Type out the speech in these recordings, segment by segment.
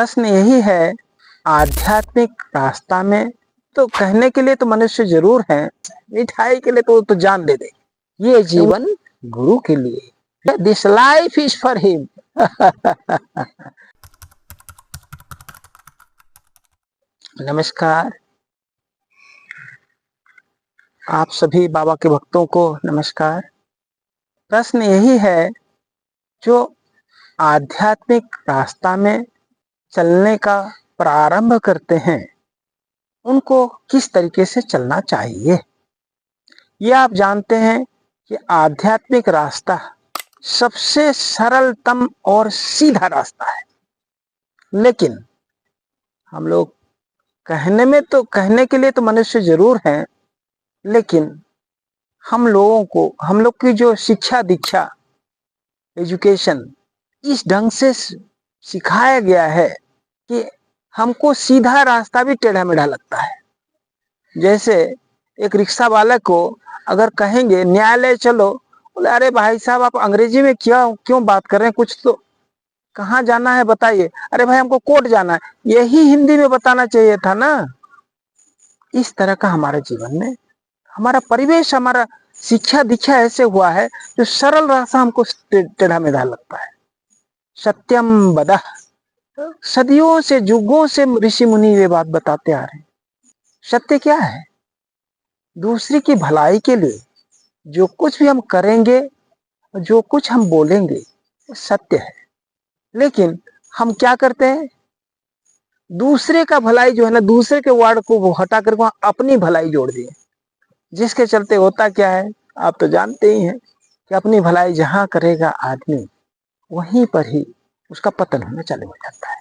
प्रश्न यही है, आध्यात्मिक रास्ता में तो कहने के लिए तो मनुष्य जरूर है, मिठाई के लिए तो जान दे दे। ये जीवन गुरु के लिए, this life is for him. नमस्कार, आप सभी बाबा के भक्तों को नमस्कार। प्रश्न यही है, जो आध्यात्मिक रास्ता में चलने का प्रारंभ करते हैं उनको किस तरीके से चलना चाहिए। ये आप जानते हैं कि आध्यात्मिक रास्ता सबसे सरलतम और सीधा रास्ता है, लेकिन हम लोग कहने के लिए तो मनुष्य जरूर हैं, लेकिन हम लोग की जो शिक्षा दीक्षा एजुकेशन इस ढंग से सिखाया गया है कि हमको सीधा रास्ता भी टेढ़ा मेढ़ा लगता है। जैसे एक रिक्शा वाले को अगर कहेंगे न्यायालय चलो, बोले अरे भाई साहब आप अंग्रेजी में क्यों बात कर रहे हैं, कुछ तो कहाँ जाना है बताइए। अरे भाई हमको कोर्ट जाना है, यही हिंदी में बताना चाहिए था ना। इस तरह का हमारे जीवन में हमारा परिवेश, हमारा शिक्षा दीक्षा ऐसे हुआ है जो सरल रास्ता हमको टेढ़ा मेढ़ा लगता है। सत्यम बदह, सदियों से युगों से ऋषि मुनि ये बात बताते आ रहे हैं। सत्य क्या है? दूसरे की भलाई के लिए जो कुछ भी हम करेंगे, जो कुछ हम बोलेंगे वो सत्य है, लेकिन हम क्या करते हैं, दूसरे का भलाई जो है ना, दूसरे के वार्ड को वो हटा कर वहां अपनी भलाई जोड़ दिए, जिसके चलते होता क्या है आप तो जानते ही हैं कि अपनी भलाई जहां करेगा आदमी वहीं पर ही उसका पतन होना चालू हो जाता है।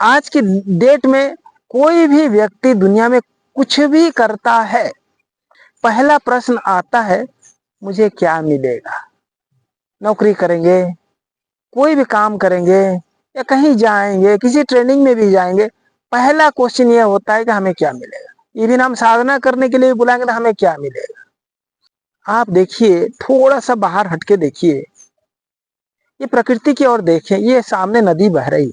आज की डेट में कोई भी व्यक्ति दुनिया में कुछ भी करता है, पहला प्रश्न आता है मुझे क्या मिलेगा। नौकरी करेंगे, कोई भी काम करेंगे या कहीं जाएंगे, किसी ट्रेनिंग में भी जाएंगे, पहला क्वेश्चन ये होता है कि हमें क्या मिलेगा। इवन हम साधना करने के लिए बुलाएंगे तो हमें क्या मिलेगा। आप देखिए, थोड़ा सा बाहर हटके देखिए, ये प्रकृति की ओर देखें, ये सामने नदी बह रही है,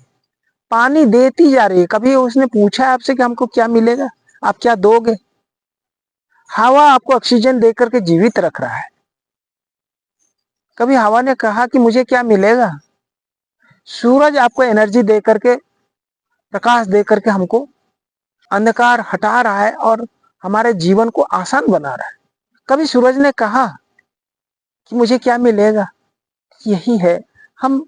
पानी देती जा रही है। कभी उसने पूछा आपसे कि हमको क्या मिलेगा, आप क्या दोगे? हवा आपको ऑक्सीजन देकर के जीवित रख रहा है, कभी हवा ने कहा कि मुझे क्या मिलेगा? सूरज आपको एनर्जी दे करके, प्रकाश दे करके हमको अंधकार हटा रहा है और हमारे जीवन को आसान बना रहा है। कभी सूरज ने कहा कि मुझे क्या मिलेगा? यही है, हम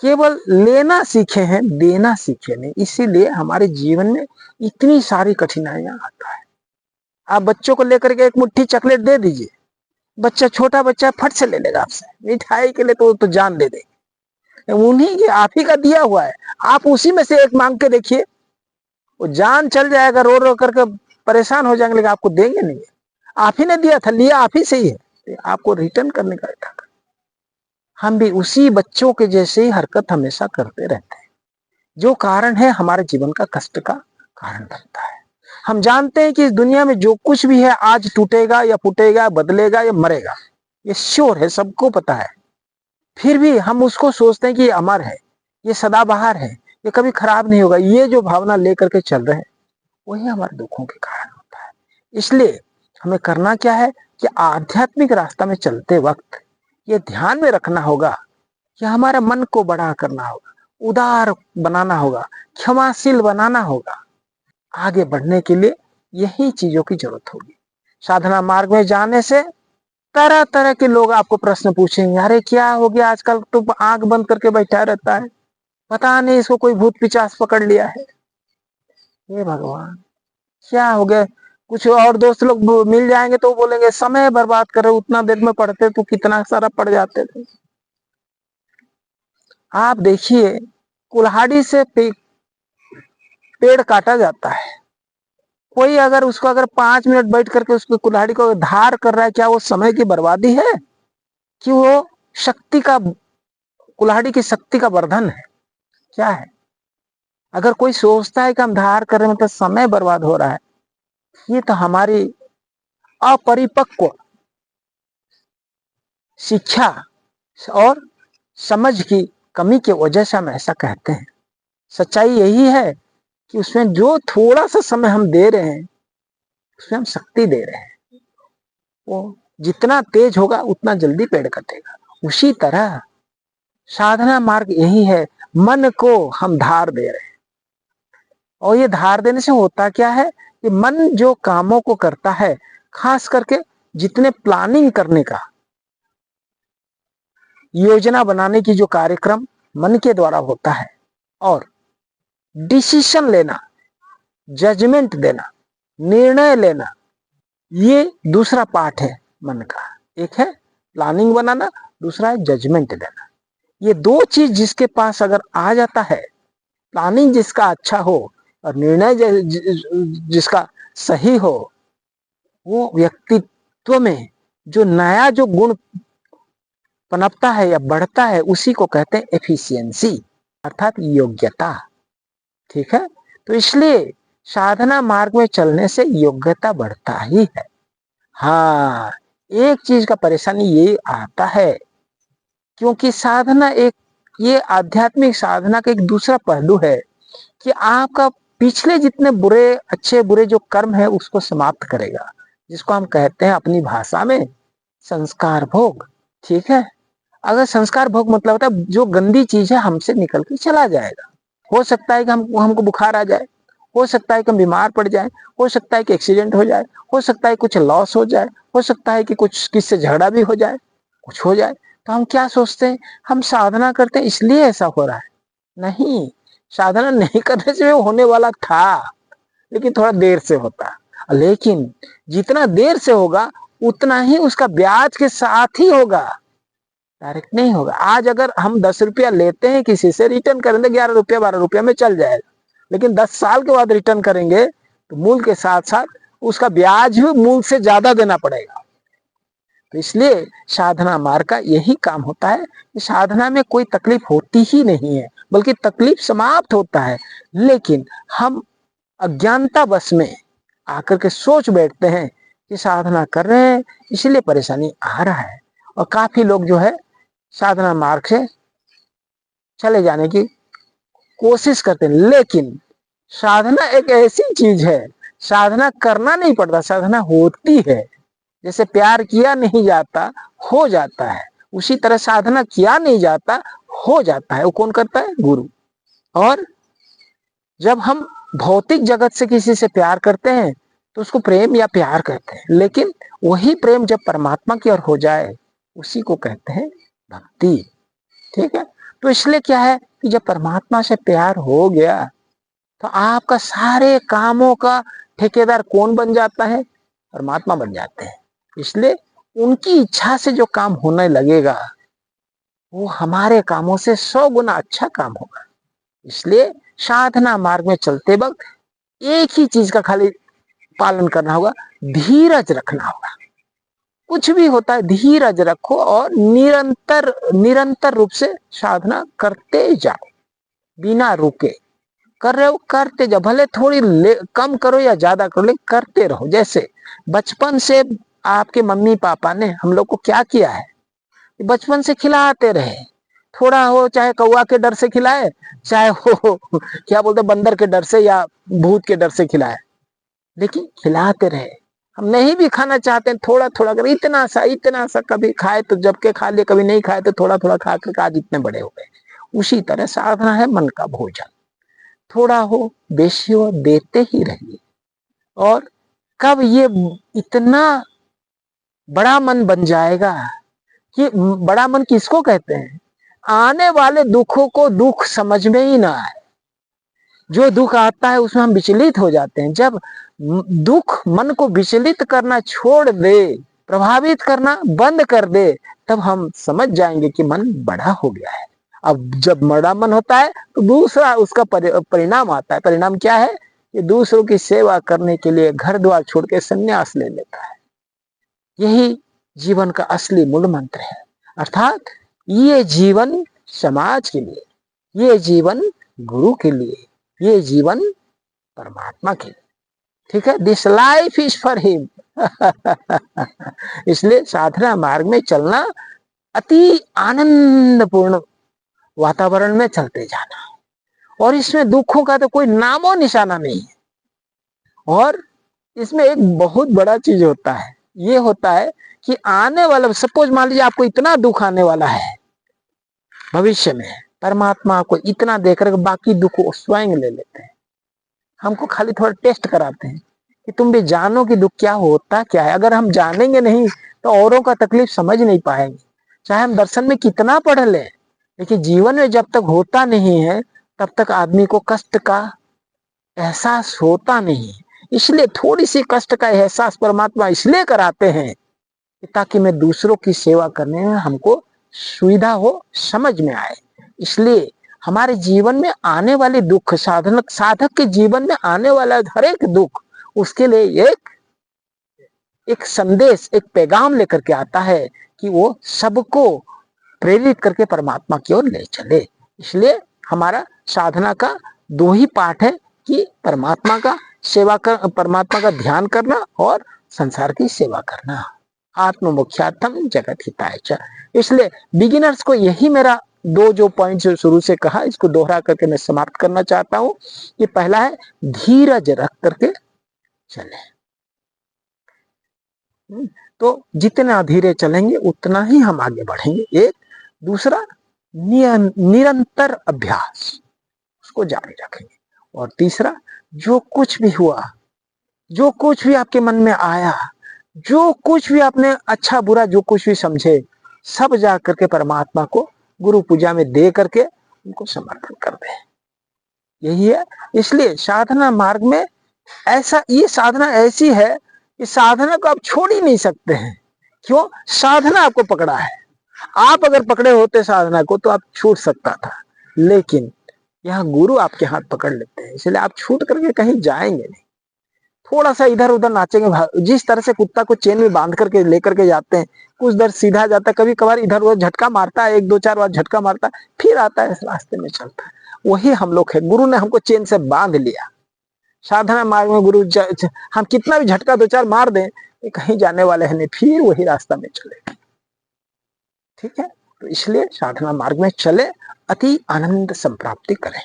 केवल लेना सीखे हैं, देना सीखे नहीं, इसीलिए हमारे जीवन में इतनी सारी कठिनाइयां आता है। आप बच्चों को लेकर के एक मुट्ठी चॉकलेट दे दीजिए, बच्चा, छोटा बच्चा फट से ले लेगा आपसे। मिठाई के लिए तो जान दे दे, उन्हीं के आप ही का दिया हुआ है, आप उसी में से एक मांग के देखिए, वो जान चल जाएगा, रो रो करके परेशान हो जाएंगे, लेकिन आपको देंगे नहीं। आप ही ने दिया था, लिया आप ही से ही है, तो आपको रिटर्न करने का था। हम भी उसी बच्चों के जैसे ही हरकत हमेशा करते रहते हैं, जो कारण है हमारे जीवन का कष्ट का कारण बनता है। हम जानते हैं कि इस दुनिया में जो कुछ भी है आज टूटेगा या फूटेगा, बदलेगा या मरेगा, ये श्योर है, सबको पता है। फिर भी हम उसको सोचते हैं कि ये अमर है, ये सदाबहार है, ये कभी खराब नहीं होगा। ये जो भावना लेकर के चल रहे हैं वही हमारे दुखों के कारण होता है। इसलिए हमें करना क्या है कि आध्यात्मिक रास्ता में चलते वक्त ये ध्यान में रखना होगा कि हमारे मन को बड़ा करना होगा, उदार बनाना होगा, क्षमाशील बनाना होगा। आगे बढ़ने के लिए यही चीजों की जरूरत होगी। साधना मार्ग में जाने से तरह तरह के लोग आपको प्रश्न पूछेंगे, अरे क्या हो गया आजकल तो आंख बंद करके बैठा रहता है, पता नहीं इसको कोई भूत पिचास पकड़ लिया है। हे भगवान, क्या हो गया? कुछ और दोस्त लोग मिल जाएंगे तो बोलेंगे समय बर्बाद कर रहे, उतना देर में पढ़ते तो कितना सारा पढ़ जाते थे। आप देखिए, कुल्हाड़ी से पेड़ काटा जाता है, कोई अगर उसको 5 मिनट बैठ करके उसको कुल्हाड़ी को धार कर रहा है, क्या वो समय की बर्बादी है कि वो शक्ति का, कुल्हाड़ी की शक्ति का वर्धन है? क्या है? अगर कोई सोचता है कि हम धार कर रहे हैं मतलब समय बर्बाद हो रहा है, ये तो हमारी अपरिपक्व शिक्षा और समझ की कमी की वजह से हम ऐसा कहते हैं। सच्चाई यही है कि उसमें जो थोड़ा सा समय हम दे रहे हैं उसमें हम शक्ति दे रहे हैं। वो जितना तेज होगा उतना जल्दी पेड़ कटेगा। उसी तरह साधना मार्ग यही है, मन को हम धार दे रहे हैं। और ये धार देने से होता क्या है कि मन जो कामों को करता है, खास करके जितने प्लानिंग करने का, योजना बनाने की जो कार्यक्रम मन के द्वारा होता है, और डिसीजन लेना, जजमेंट देना, निर्णय लेना, ये दूसरा पार्ट है मन का। एक है प्लानिंग बनाना, दूसरा है जजमेंट देना। ये दो चीज जिसके पास अगर आ जाता है, प्लानिंग जिसका अच्छा हो और निर्णय जिसका सही हो, वो व्यक्तित्व में जो नया जो गुण पनपता है या बढ़ता है, उसी को कहते हैं एफिशिएंसी, अर्थात योग्यता। ठीक है, तो इसलिए साधना मार्ग में चलने से योग्यता बढ़ता ही है। हाँ, एक चीज का परेशानी ये आता है, क्योंकि साधना एक, ये आध्यात्मिक साधना का एक दूसरा पहलू है कि आपका पिछले जितने बुरे अच्छे बुरे जो कर्म है उसको समाप्त करेगा, जिसको हम कहते हैं अपनी भाषा में संस्कार भोग। ठीक है, अगर संस्कार भोग मतलब होता है जो गंदी चीज है हमसे निकल के चला जाएगा। हो सकता है कि हमको बुखार आ जाए, हो सकता है कि हम बीमार पड़ जाए, हो सकता है कि एक्सीडेंट हो जाए, हो सकता है कुछ लॉस हो जाए, हो सकता है कि कुछ किससे झगड़ा भी हो जाए, कुछ हो जाए। तो हम क्या सोचते हैं, हम साधना करते हैं इसलिए ऐसा हो रहा है। नहीं, साधना नहीं करने से वो होने वाला था, लेकिन थोड़ा देर से होता। लेकिन जितना देर से होगा उतना ही उसका ब्याज के साथ ही होगा, डायरेक्ट नहीं होगा। आज अगर हम 10 रुपया लेते हैं किसी से, रिटर्न करेंगे 11 रुपया 12 रुपया में चल जाएगा, लेकिन 10 साल के बाद रिटर्न करेंगे तो मूल के साथ साथ उसका ब्याज भी मूल से ज्यादा देना पड़ेगा। तो इसलिए साधना मार्ग का यही काम होता है कि साधना में कोई तकलीफ होती ही नहीं है, बल्कि तकलीफ समाप्त होता है। लेकिन हम अज्ञानता बस में आकर के सोच बैठते हैं कि साधना कर रहे हैं इसलिए परेशानी आ रहा है, और काफी लोग जो है साधना मार्ग से चले जाने की कोशिश करते हैं। लेकिन साधना एक ऐसी चीज है, साधना करना नहीं पड़ता, साधना होती है। जैसे प्यार किया नहीं जाता, हो जाता है, उसी तरह साधना किया नहीं जाता, हो जाता है। वो कौन करता है? गुरु। और जब हम भौतिक जगत से किसी से प्यार करते हैं तो उसको प्रेम या प्यार कहते हैं, लेकिन वही प्रेम जब परमात्मा की ओर हो जाए उसी को कहते हैं भक्ति। ठीक है, तो इसलिए क्या है कि जब परमात्मा से प्यार हो गया तो आपका सारे कामों का ठेकेदार कौन बन जाता है? परमात्मा बन जाते हैं। इसलिए उनकी इच्छा से जो काम होने लगेगा वो हमारे कामों से 100 गुना अच्छा काम होगा। इसलिए साधना मार्ग में चलते वक्त एक ही चीज का खाली पालन करना होगा, धीरज रखना होगा। कुछ भी होता है धीरज रखो और निरंतर रूप से साधना करते जाओ, बिना रुके। कर रहे हो करते जाओ, भले थोड़ी कम करो या ज्यादा करो, लेकिन करते रहो। जैसे बचपन से आपके मम्मी पापा ने हम लोग को क्या किया है, बचपन से खिलाते रहे। थोड़ा हो चाहे कौवा के डर से खिलाए, चाहे हो क्या बोलते बंदर के डर से या भूत के डर से खिलाए, लेकिन खिलाते रहे। हम नहीं भी खाना चाहते हैं थोड़ा थोड़ा कर, इतना सा, कभी खाए तो जब के खा लिए, कभी नहीं खाए तो थोड़ा थोड़ा खा कर आज इतने बड़े हो गए। उसी तरह साधना है मन का भोजन, थोड़ा हो बेशी हो देते ही रहिए। और कब ये इतना बड़ा मन बन जाएगा कि बड़ा मन किसको कहते हैं? आने वाले दुखों को दुख समझ में ही ना आए। जो दुख आता है उसमें हम विचलित हो जाते हैं। जब दुख मन को विचलित करना छोड़ दे, प्रभावित करना बंद कर दे, तब हम समझ जाएंगे कि मन बड़ा हो गया है। अब जब बड़ा मन होता है तो दूसरा उसका परिणाम आता है। परिणाम क्या है कि दूसरों की सेवा करने के लिए घर द्वार छोड़ के संन्यास ले लेता है। यही जीवन का असली मूल मंत्र है। अर्थात ये जीवन समाज के लिए, ये जीवन गुरु के लिए, ये जीवन परमात्मा के लिए। ठीक है, this life is for him. इसलिए साधना मार्ग में चलना अति आनंदपूर्ण वातावरण में चलते जाना, और इसमें दुखों का तो कोई नामो निशाना नहीं है। और इसमें एक बहुत बड़ा चीज होता है, ये होता है कि आने वाला, सपोज मान लीजिए आपको इतना दुख आने वाला है भविष्य में, परमात्मा आपको इतना देकर बाकी दुख वो स्वयं ले लेते हैं। हमको खाली थोड़ा टेस्ट कराते हैं कि तुम भी जानो कि दुख क्या होता क्या है। अगर हम जानेंगे नहीं तो औरों का तकलीफ समझ नहीं पाएंगे। चाहे हम दर्शन में कितना पढ़ लें, लेकिन जीवन में जब तक होता नहीं है तब तक आदमी को कष्ट का एहसास होता नहीं है। इसलिए थोड़ी सी कष्ट का एहसास परमात्मा इसलिए कराते हैं ताकि मैं दूसरों की सेवा करने में हमको सुविधा हो, समझ में आए। इसलिए हमारे जीवन में आने वाले दुख, साधक के जीवन में आने वाला हर एक दुख उसके लिए एक संदेश, एक पैगाम लेकर के आता है कि वो सबको प्रेरित करके परमात्मा की ओर ले चले। इसलिए हमारा साधना का दो ही पाठ है कि परमात्मा का सेवा कर, परमात्मा का ध्यान करना और संसार की सेवा करना। आत्म मुख्यार्थम जगत हिताय च। इसलिए बिगिनर्स को यही मेरा दो जो पॉइंट शुरू से कहा, इसको दोहरा करके मैं समाप्त करना चाहता हूं कि पहला है धीरज रख करके चले। तो जितना धीरे चलेंगे उतना ही हम आगे बढ़ेंगे। एक दूसरा निरंतर अभ्यास, उसको जारी रखेंगे। और तीसरा, जो कुछ भी हुआ, जो कुछ भी आपके मन में आया, जो कुछ भी आपने अच्छा बुरा जो कुछ भी समझे, सब जा करके परमात्मा को गुरु पूजा में दे करके उनको समर्पण कर दे। यही है। इसलिए साधना मार्ग में ऐसा, ये साधना ऐसी है कि साधना को आप छोड़ ही नहीं सकते हैं। क्यों? साधना आपको पकड़ा है। आप अगर पकड़े होते साधना को तो आप छूट सकता था, लेकिन यहाँ गुरु आपके हाथ पकड़ लेते हैं, इसलिए आप छूट करके कहीं जाएंगे नहीं। थोड़ा सा इधर उधर नाचेंगे, जिस तरह से कुत्ता को चेन में बांध करके लेकर के जाते हैं, कुछ देर सीधा जाता है, कभी कभार इधर उधर झटका मारता है, एक दो चार बार झटका मारता है, फिर आता है, इस रास्ते में चलता है। वही हम लोग है। गुरु ने हमको चेन से बांध लिया। साधना मार्ग में गुरु हम कितना भी झटका दो चार मार दें, ये कहीं जाने वाले हैं नहीं, फिर वही रास्ता में चले। ठीक है? तो इसलिए साधना मार्ग में चले, अति आनंद संप्राप्ति करें।